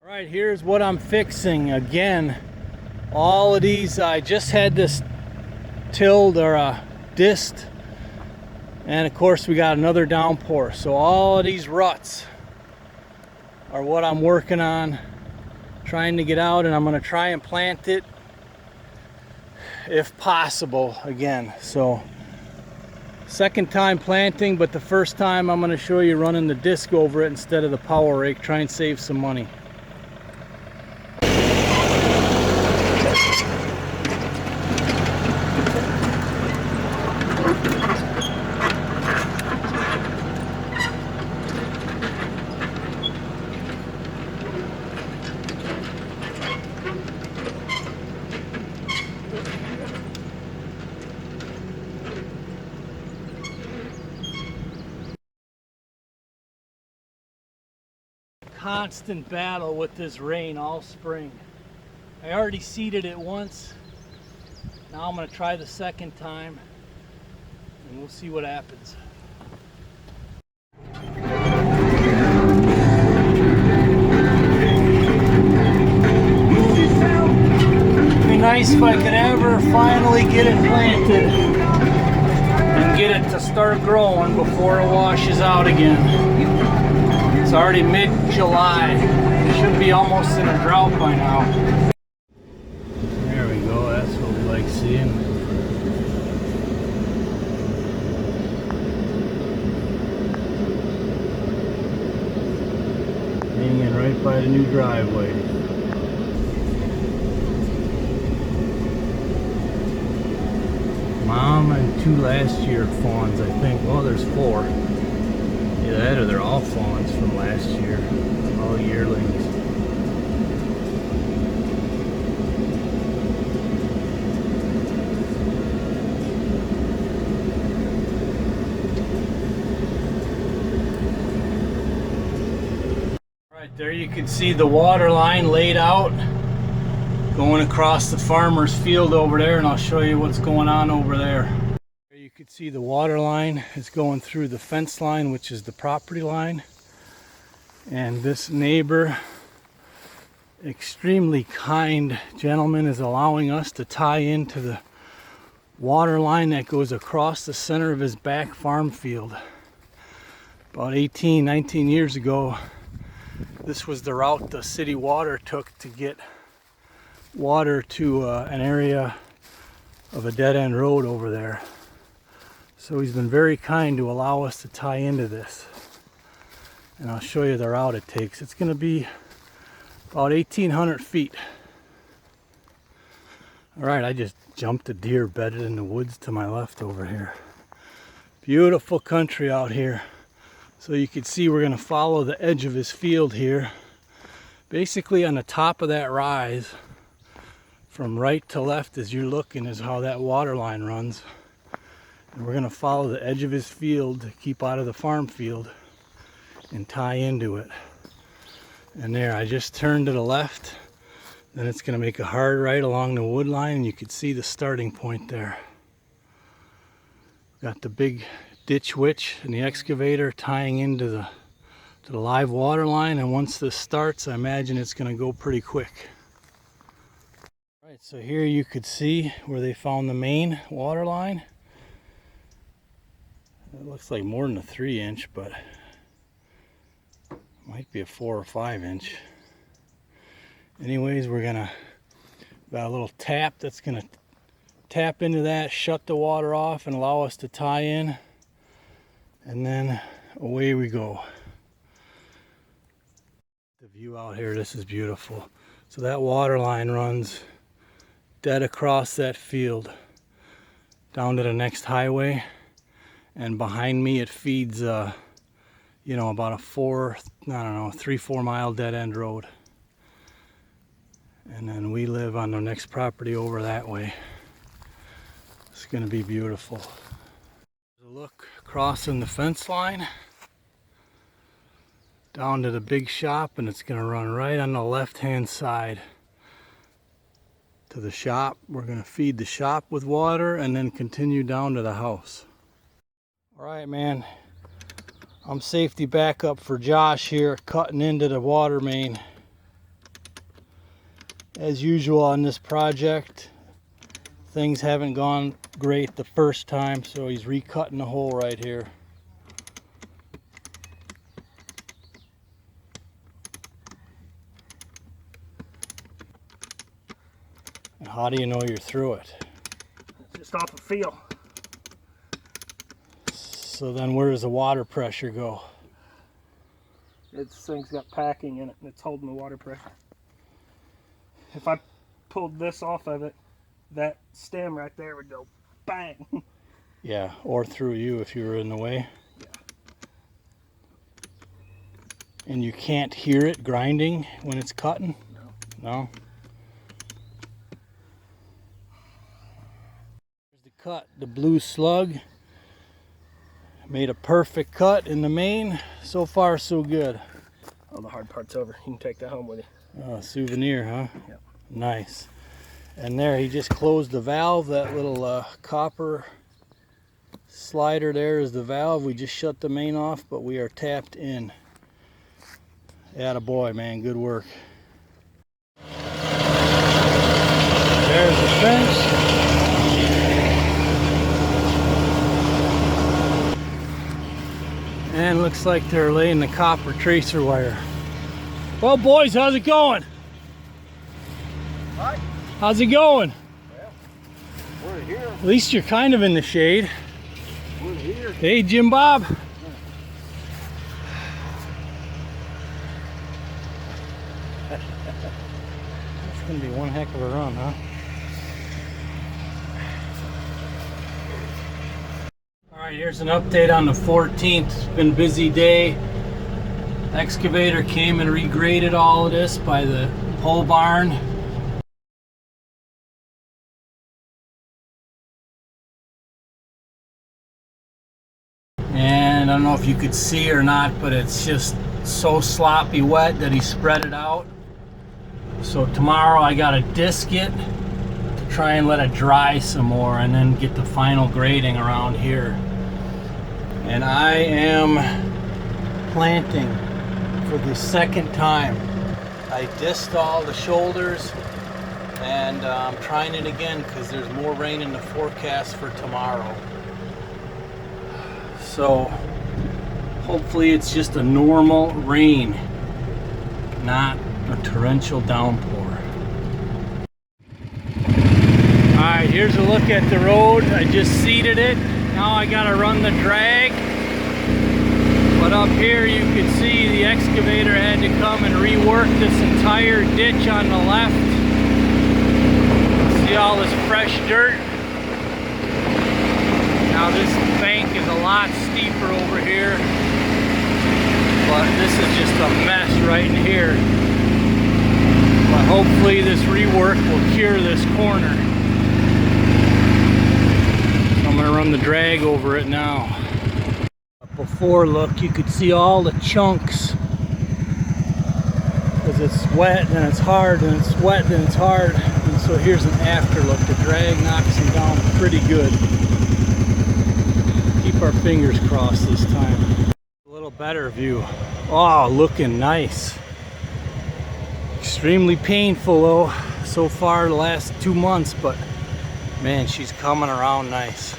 All right, here's what I'm fixing. Again, all of these, I just had this tilled or disced, and of course we got another downpour. So all of these ruts are what I'm working on, trying to get out, and I'm going to try and plant it if possible again. So second time planting, but the first time I'm going to show you running the disc over it instead of the power rake, try and save some money. Constant battle with this rain all spring. I already seeded it once. Now I'm going to try the second time and we'll see what happens. It'd be nice if I could ever finally get it planted and get it to start growing before it washes out again. It's already mid-July. It should be almost in a drought by now. There we go. That's what we like seeing. Hanging right by the new driveway. Mom and two last year fawns, I think. Well, there's 4. Either that or they're all fawns from last year, all yearlings. All right, there you can see the water line laid out, going across the farmer's field over there, and I'll show you what's going on over there. You can see the water line is going through the fence line, which is the property line. And this neighbor, extremely kind gentleman, is allowing us to tie into the water line that goes across the center of his back farm field. About 19 years ago, this was the route the city water took to get water to an area of a dead-end road over there. So he's been very kind to allow us to tie into this. And I'll show you the route it takes. It's going to be about 1,800 feet. Alright, I just jumped a deer bedded in the woods to my left over here. Beautiful country out here. So you can see we're going to follow the edge of his field here. Basically on the top of that rise, from right to left as you're looking, is how that water line runs. And we're going to follow the edge of his field to keep out of the farm field and tie into it. And there, I just turned to the left. Then it's going to make a hard right along the wood line, and you can see the starting point there. Got the big ditch witch and the excavator tying into the live water line, and once this starts, I imagine it's going to go pretty quick. All right, so here you could see where they found the main water line. It looks like more than a 3-inch, but might be a 4 or 5-inch. Anyways, got a little tap that's gonna tap into that, shut the water off, and allow us to tie in. And then away we go. The view out here, this is beautiful. So that water line runs dead across that field down to the next highway. And behind me it feeds about a 3-4 mile dead end road. And then we live on the next property over that way. It's going to be beautiful. Look, crossing the fence line down to the big shop, and it's going to run right on the left hand side to the shop. We're going to feed the shop with water and then continue down to the house. All right, man, I'm safety backup for Josh here, cutting into the water main. As usual on this project, things haven't gone great the first time, so he's recutting the hole right here. And how do you know you're through it? Just off a feel. So then where does the water pressure go? This thing's got packing in it and it's holding the water pressure. If I pulled this off of it, that stem right there would go bang. Yeah, or through you if you were in the way. Yeah. And you can't hear it grinding when it's cutting? No. No? Here's the cut. The blue slug made a perfect cut in the main. So far, so good. Oh, the hard part's over. You can take that home with you. Oh, souvenir, huh? Yep. Nice. And there, he just closed the valve. That little copper slider there is the valve. We just shut the main off, but we are tapped in. Attaboy, man. Good work. There's the fence. And looks like they're laying the copper tracer wire. Well, boys, how's it going? What? How's it going? Well, we're here. At least you're kind of in the shade. We're here. Hey, Jim Bob. It's gonna be one heck of a run, huh? All right, here's an update on the 14th. It's been a busy day. Excavator came and regraded all of this by the pole barn. And I don't know if you could see or not, but it's just so sloppy wet that he spread it out. So tomorrow I gotta disc it to try and let it dry some more and then get the final grading around here. And I am planting for the second time. I disced all the shoulders and I'm trying it again because there's more rain in the forecast for tomorrow. So hopefully it's just a normal rain, not a torrential downpour. Alright, here's a look at the road. I just seeded it. Now I gotta run the drag. But up here you can see the excavator had to come and rework this entire ditch on the left. See all this fresh dirt? Now this bank is a lot steeper over here. But this is just a mess right in here. But hopefully this rework will cure this corner. So I'm gonna run the drag over it now. Before look, you could see all the chunks. Because it's wet and it's hard and it's wet and it's hard. And so here's an after look. The drag knocks them down pretty good. Keep our fingers crossed this time. A little better view. Oh, looking nice. Extremely painful though so far the last 2 months, but man, she's coming around nice.